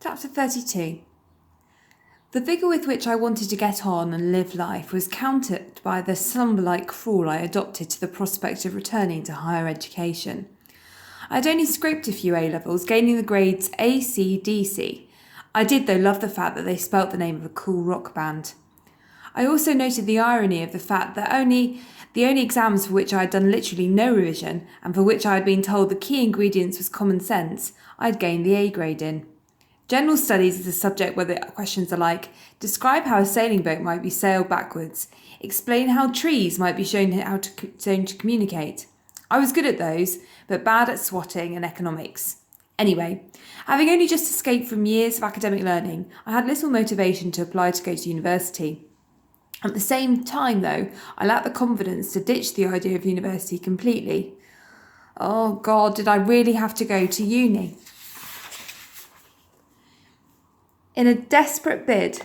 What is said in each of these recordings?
Chapter 32. The vigour with which I wanted to get on and live life was countered by the slumber-like crawl I adopted to the prospect of returning to higher education. I had only scraped a few A-levels, gaining the grades A, C, D, C. I did, though, love the fact that they spelt the name of a cool rock band. I also noted the irony of the fact that the only exams for which I had done literally no revision, and for which I had been told the key ingredients was common sense, I had gained the A grade in. General studies is a subject where the questions are like, describe how a sailing boat might be sailed backwards, explain how trees might be shown to communicate. I was good at those, but bad at swatting and economics. Anyway, having only just escaped from years of academic learning, I had little motivation to apply to go to university. At the same time, though, I lacked the confidence to ditch the idea of university completely. Oh God, did I really have to go to uni? In a desperate bid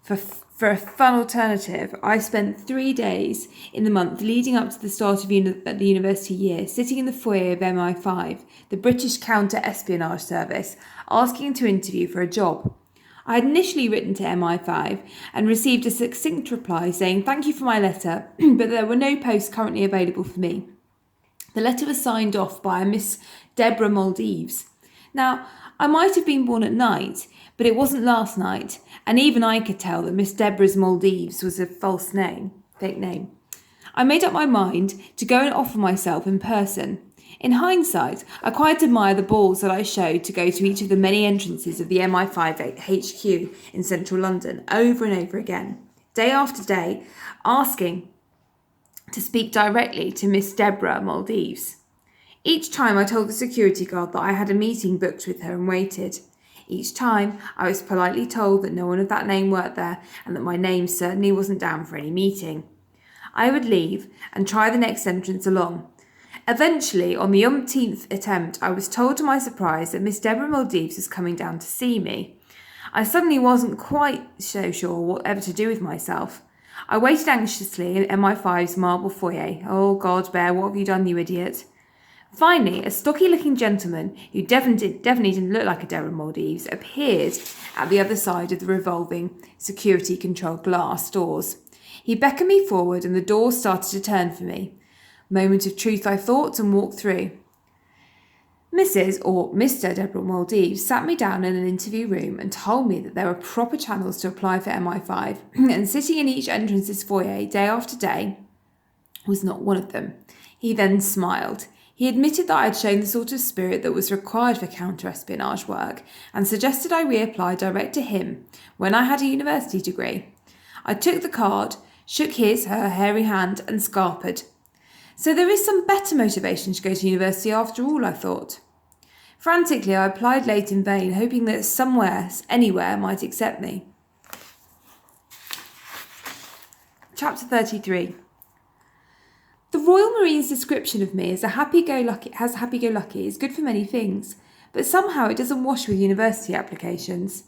for a fun alternative, I spent 3 days in the month leading up to the start of the university year sitting in the foyer of MI5, the British Counter-Espionage Service, asking to interview for a job. I had initially written to MI5 and received a succinct reply saying thank you for my letter, but there were no posts currently available for me. The letter was signed off by a Miss Deborah Maldives. Now, I might have been born at night, but it wasn't last night, and even I could tell that Miss Deborah's Maldives was a fake name. I made up my mind to go and offer myself in person. In hindsight, I quite admire the balls that I showed to go to each of the many entrances of the MI5 HQ in central London over and over again, day after day, asking to speak directly to Miss Deborah Maldives. Each time I told the security guard that I had a meeting booked with her and waited. Each time I was politely told that no one of that name worked there and that my name certainly wasn't down for any meeting. I would leave and try the next entrance along. Eventually, on the umpteenth attempt, I was told to my surprise that Miss Deborah Maldives was coming down to see me. I suddenly wasn't quite so sure whatever to do with myself. I waited anxiously in MI5's marble foyer. Oh God, Bear, what have you done, you idiot? Finally, a stocky-looking gentleman, who definitely didn't look like a Deborah Maldives, appeared at the other side of the revolving security-controlled glass doors. He beckoned me forward and the doors started to turn for me. Moment of truth, I thought, and walked through. Mrs. or Mr. Deborah Maldives sat me down in an interview room and told me that there were proper channels to apply for MI5, and sitting in each entrance's foyer day after day was not one of them. He then smiled. He admitted that I had shown the sort of spirit that was required for counter-espionage work and suggested I reapply direct to him when I had a university degree. I took the card, shook her hairy hand and scarpered. So there is some better motivation to go to university after all, I thought. Frantically, I applied late in vain, hoping that anywhere might accept me. Chapter 33. The Royal Marine's description of me as happy-go-lucky is good for many things, but somehow it doesn't wash with university applications.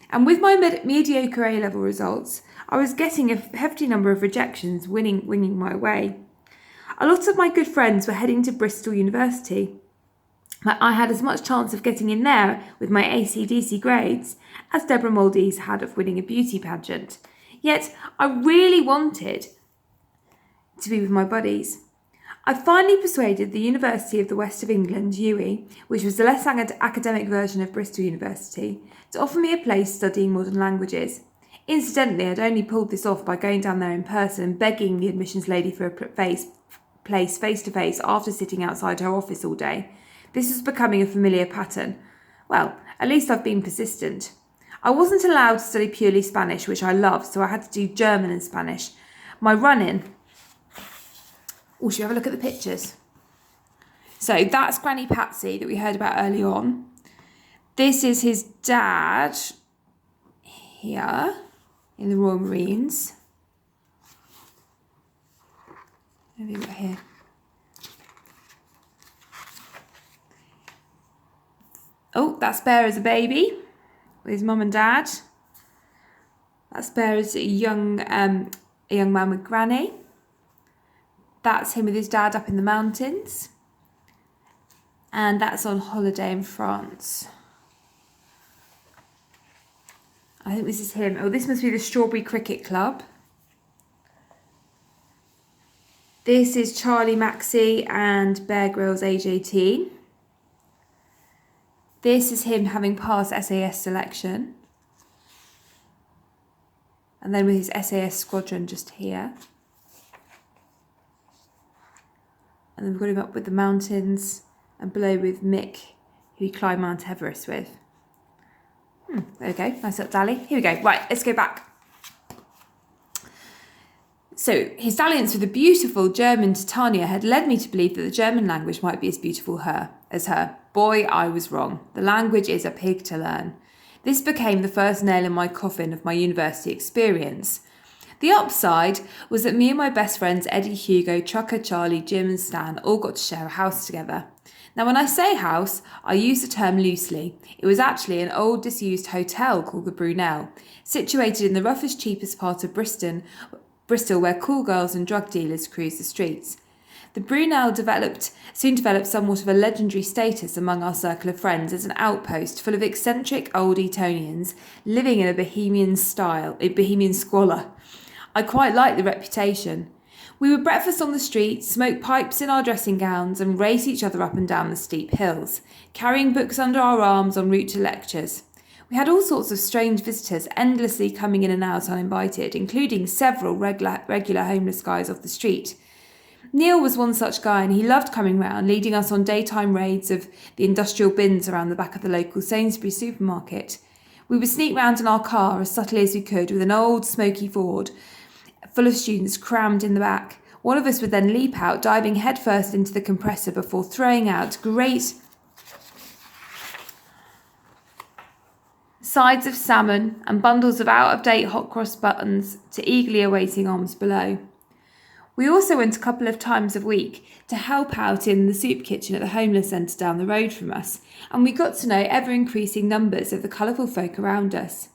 And with my mediocre A-level results, I was getting a hefty number of rejections winging my way. A lot of my good friends were heading to Bristol University. I had as much chance of getting in there with my AC/DC grades as Deborah Maldives had of winning a beauty pageant. Yet I really wanted to be with my buddies. I finally persuaded the University of the West of England, UWE, which was the less academic version of Bristol University, to offer me a place studying modern languages. Incidentally, I'd only pulled this off by going down there in person and begging the admissions lady for a place face-to-face after sitting outside her office all day. This was becoming a familiar pattern. Well, at least I've been persistent. I wasn't allowed to study purely Spanish, which I love, so I had to do German and Spanish. My run-in... Oh, should we have a look at the pictures? So that's Granny Patsy that we heard about early on. This is his dad here in the Royal Marines. What have we got here? Oh, that's Bear as a baby with his mum and dad. That's Bear as a young man with Granny. That's him with his dad up in the mountains. And that's on holiday in France. I think this is him. Oh, this must be the Strawberry Cricket Club. This is Charlie Maxey and Bear Grylls age 18. This is him having passed SAS selection. And then with his SAS squadron just here. And then we've got him up with the mountains and below with Mick, who he climbed Mount Everest with. There we go, nice little dally. Here we go, right, let's go back. So his dalliance with the beautiful German Titania had led me to believe that the German language might be as beautiful as her. Boy, I was wrong. The language is a pig to learn. This became the first nail in my coffin of my university experience. The upside was that me and my best friends Eddie, Hugo, Trucker, Charlie, Jim and Stan all got to share a house together. Now when I say house, I use the term loosely. It was actually an old disused hotel called the Brunel, situated in the roughest cheapest part of Bristol where cool girls and drug dealers cruise the streets. The Brunel soon developed somewhat of a legendary status among our circle of friends as an outpost full of eccentric old Etonians living in a bohemian squalor. I quite liked the reputation. We would breakfast on the street, smoke pipes in our dressing gowns and race each other up and down the steep hills, carrying books under our arms en route to lectures. We had all sorts of strange visitors endlessly coming in and out uninvited, including several regular homeless guys off the street. Neil was one such guy and he loved coming round, leading us on daytime raids of the industrial bins around the back of the local Sainsbury's supermarket. We would sneak round in our car as subtly as we could with an old smoky Ford full of students crammed in the back. One of us would then leap out, diving headfirst into the compressor before throwing out great sides of salmon and bundles of out-of-date hot cross buttons to eagerly awaiting arms below. We also went a couple of times a week to help out in the soup kitchen at the homeless centre down the road from us, and we got to know ever-increasing numbers of the colourful folk around us.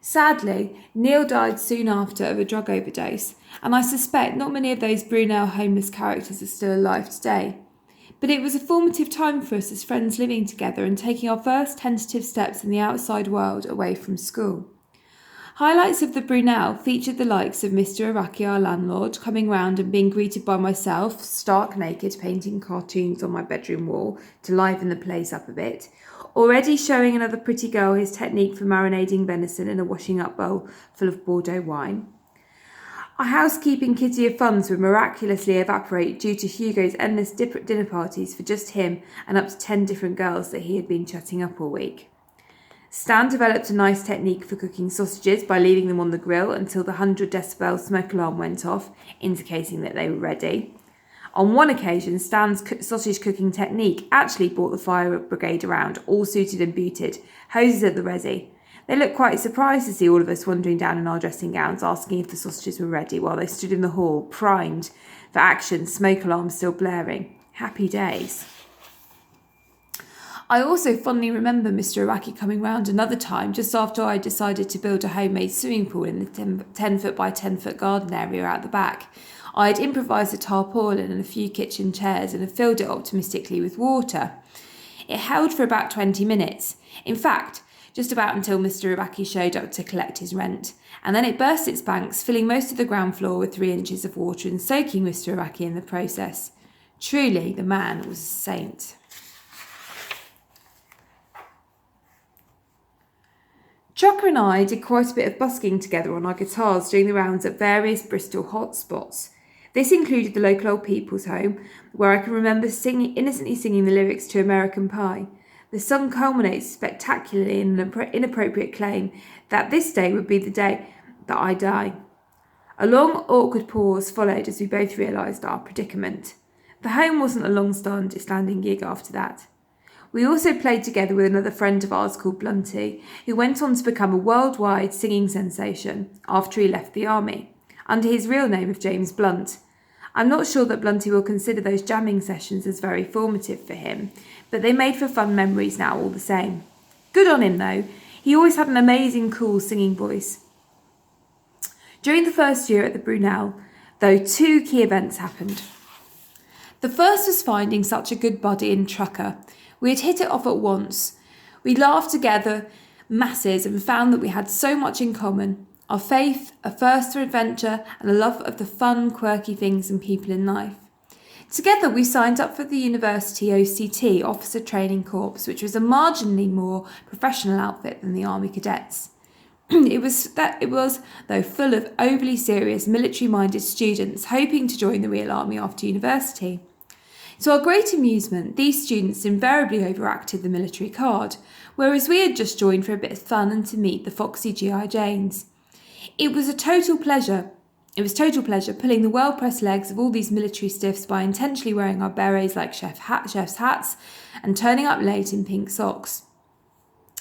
Sadly, Neil died soon after of a drug overdose, and I suspect not many of those Brunel homeless characters are still alive today. But it was a formative time for us as friends living together and taking our first tentative steps in the outside world away from school. Highlights of the Brunel featured the likes of Mr. Iraqi, our landlord, coming round and being greeted by myself, stark naked, painting cartoons on my bedroom wall to liven the place up a bit, already showing another pretty girl his technique for marinading venison in a washing up bowl full of Bordeaux wine. Our housekeeping kitty of funds would miraculously evaporate due to Hugo's endless dinner parties for just him and up to 10 different girls that he had been chatting up all week. Stan developed a nice technique for cooking sausages by leaving them on the grill until the 100 decibel smoke alarm went off, indicating that they were ready. On one occasion, Stan's sausage cooking technique actually brought the fire brigade around, all suited and booted, hoses at the resi. They looked quite surprised to see all of us wandering down in our dressing gowns, asking if the sausages were ready while they stood in the hall, primed for action, smoke alarms still blaring. Happy days. I also fondly remember Mr. Iraqi coming round another time just after I decided to build a homemade swimming pool in the 10 foot by 10 foot garden area out the back. I had improvised a tarpaulin and a few kitchen chairs and had filled it optimistically with water. It held for about 20 minutes. In fact, just about until Mr. Iraqi showed up to collect his rent. And then it burst its banks, filling most of the ground floor with 3 inches of water and soaking Mr. Iraqi in the process. Truly, the man was a saint. Trucker and I did quite a bit of busking together on our guitars doing the rounds at various Bristol hotspots. This included the local old people's home, where I can remember innocently singing the lyrics to American Pie. The song culminates spectacularly in an inappropriate claim that this day would be the day that I die. A long, awkward pause followed as we both realised our predicament. The home wasn't a long-standing gig after that. We also played together with another friend of ours called Blunty, who went on to become a worldwide singing sensation after he left the army, under his real name of James Blunt. I'm not sure that Blunty will consider those jamming sessions as very formative for him, but they made for fun memories now all the same. Good on him though, he always had an amazing cool singing voice. During the first year at the Brunel, though, 2 key events happened. The first was finding such a good buddy in Trucker. We had hit it off at once. We laughed together masses and found that we had so much in common: our faith, a thirst for adventure, and a love of the fun, quirky things and people in life. Together we signed up for the University OCT, Officer Training Corps, which was a marginally more professional outfit than the Army Cadets. It was, though, full of overly serious, military-minded students hoping to join the real army after university. To our great amusement, these students invariably overacted the military card, whereas we had just joined for a bit of fun and to meet the foxy GI Janes. It was total pleasure pulling the well-pressed legs of all these military stiffs by intentionally wearing our berets like chef's hats and turning up late in pink socks.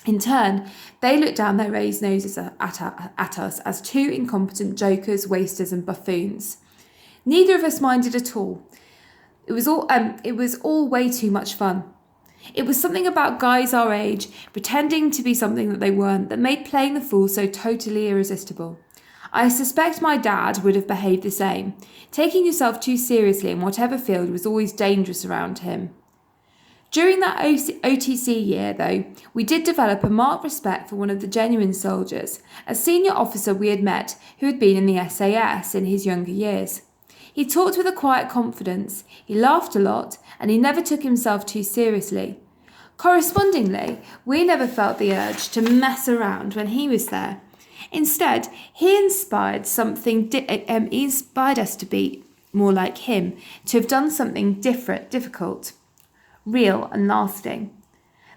In turn, they looked down their raised noses at us as two incompetent jokers, wasters and buffoons. Neither of us minded at all. It was all way too much fun. It was something about guys our age pretending to be something that they weren't that made playing the fool so totally irresistible. I suspect my dad would have behaved the same. Taking yourself too seriously in whatever field was always dangerous around him. During that OTC year, though, we did develop a marked respect for one of the genuine soldiers, a senior officer we had met who had been in the SAS in his younger years. He talked with a quiet confidence, he laughed a lot, and he never took himself too seriously. Correspondingly, we never felt the urge to mess around when he was there. Instead, he inspired us to be more like him, to have done something difficult, real and lasting.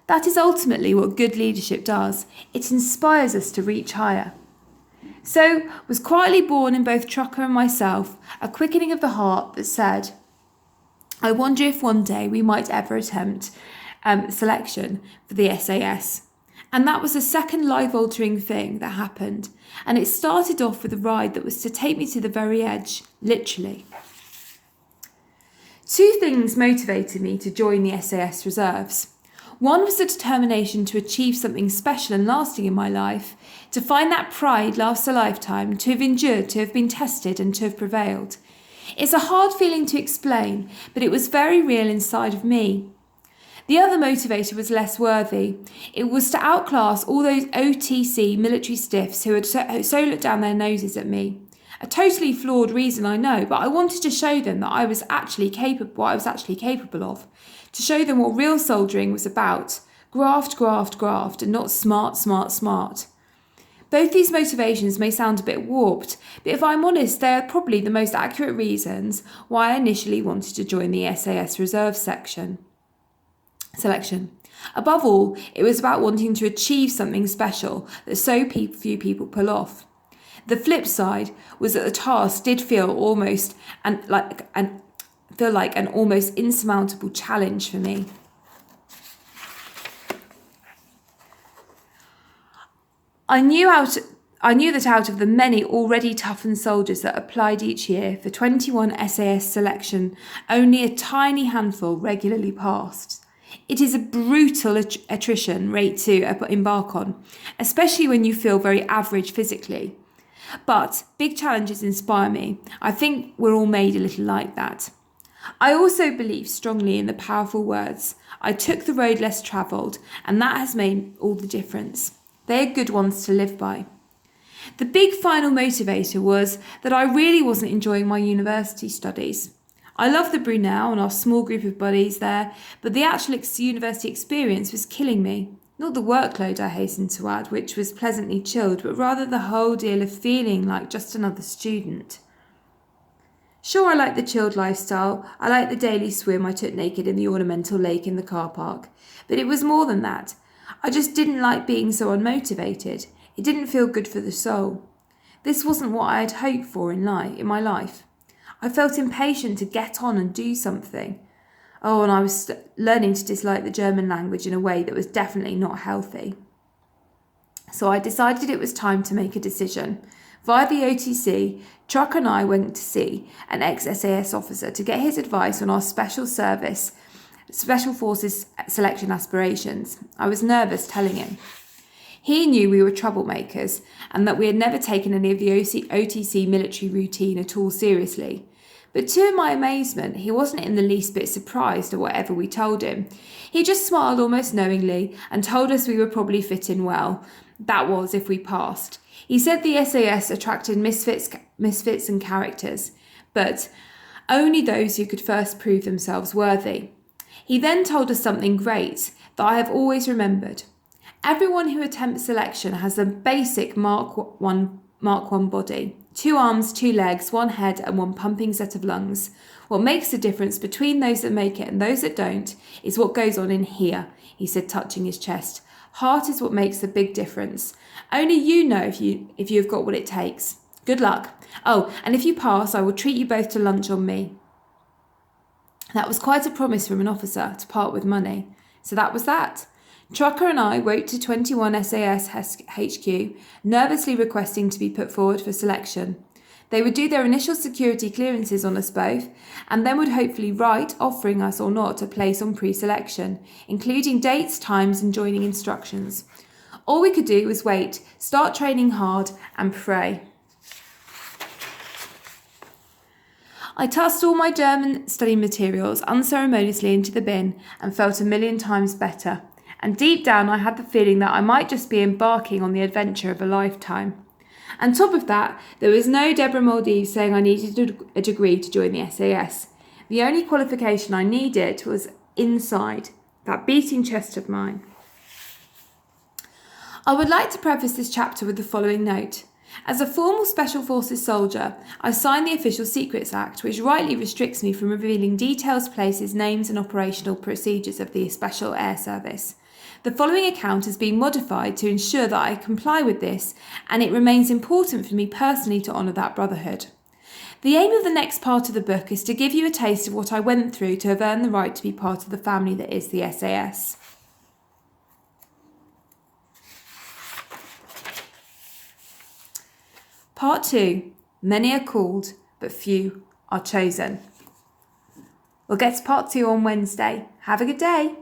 That is ultimately what good leadership does. It inspires us to reach higher. So was quietly born in both Trucker and myself a quickening of the heart that said, I wonder if one day we might ever attempt selection for the SAS. And that was the second life-altering thing that happened. And it started off with a ride that was to take me to the very edge, literally. Two things motivated me to join the SAS Reserves. One was the determination to achieve something special and lasting in my life, to find that pride lasts a lifetime, to have endured, to have been tested and to have prevailed. It's a hard feeling to explain, but it was very real inside of me. The other motivator was less worthy. It was to outclass all those OTC military stiffs who had so looked down their noses at me. A totally flawed reason, I know, but I wanted to show them that I was actually capable of. To show them what real soldiering was about. Graft, and not smart. Both these motivations may sound a bit warped, but if I'm honest, they are probably the most accurate reasons why I initially wanted to join the SAS Reserve selection. Above all, it was about wanting to achieve something special that so few people pull off. The flip side was that the task did feel like an almost insurmountable challenge for me. I knew that out of the many already toughened soldiers that applied each year for 21 SAS selection, only a tiny handful regularly passed. It is a brutal attrition rate to embark on, especially when you feel very average physically. But big challenges inspire me. I think we're all made a little like that. I also believe strongly in the powerful words, I took the road less travelled, and that has made all the difference. They are good ones to live by. The big final motivator was that I really wasn't enjoying my university studies. I love the Brunel and our small group of buddies there, but the actual university experience was killing me. Not the workload, I hasten to add, which was pleasantly chilled, but rather the whole deal of feeling like just another student. Sure, I like the chilled lifestyle. I like the daily swim I took naked in the ornamental lake in the car park. But it was more than that. I just didn't like being so unmotivated. It didn't feel good for the soul. This wasn't what I had hoped for in my life. I felt impatient to get on and do something. Oh, and I was learning to dislike the German language in a way that was definitely not healthy. So I decided it was time to make a decision. Via the OTC, Truck and I went to see an ex-SAS officer to get his advice on our Special Forces selection aspirations. I was nervous telling him. He knew we were troublemakers and that we had never taken any of the OTC military routine at all seriously. But to my amazement, he wasn't in the least bit surprised at whatever we told him. He just smiled almost knowingly and told us we would probably fit in well. That was, if we passed. He said the SAS attracted misfits and characters, but only those who could first prove themselves worthy. He then told us something great that I have always remembered. Everyone who attempts selection has a basic Mark 1 body. 2 arms, 2 legs, 1 head and 1 pumping set of lungs. What makes the difference between those that make it and those that don't is what goes on in here, he said, touching his chest. Heart is what makes the big difference. Only you know if you've got what it takes. Good luck. Oh, and if you pass, I will treat you both to lunch on me. That was quite a promise from an officer to part with money. So that was that. Trucker and I wrote to 21 SAS HQ, nervously requesting to be put forward for selection. They would do their initial security clearances on us both, and then would hopefully write offering us or not a place on pre-selection, including dates, times and joining instructions. All we could do was wait, start training hard and pray. I tossed all my German study materials unceremoniously into the bin and felt a million times better. And deep down I had the feeling that I might just be embarking on the adventure of a lifetime. On top of that, there was no Deborah Maldives saying I needed a degree to join the SAS. The only qualification I needed was inside, that beating chest of mine. I would like to preface this chapter with the following note. As a formal Special Forces soldier, I signed the Official Secrets Act, which rightly restricts me from revealing details, places, names and operational procedures of the Special Air Service. The following account has been modified to ensure that I comply with this, and it remains important for me personally to honour that brotherhood. The aim of the next part of the book is to give you a taste of what I went through to have earned the right to be part of the family that is the SAS. Part 2. Many are called, but few are chosen. We'll get to part 2 on Wednesday. Have a good day.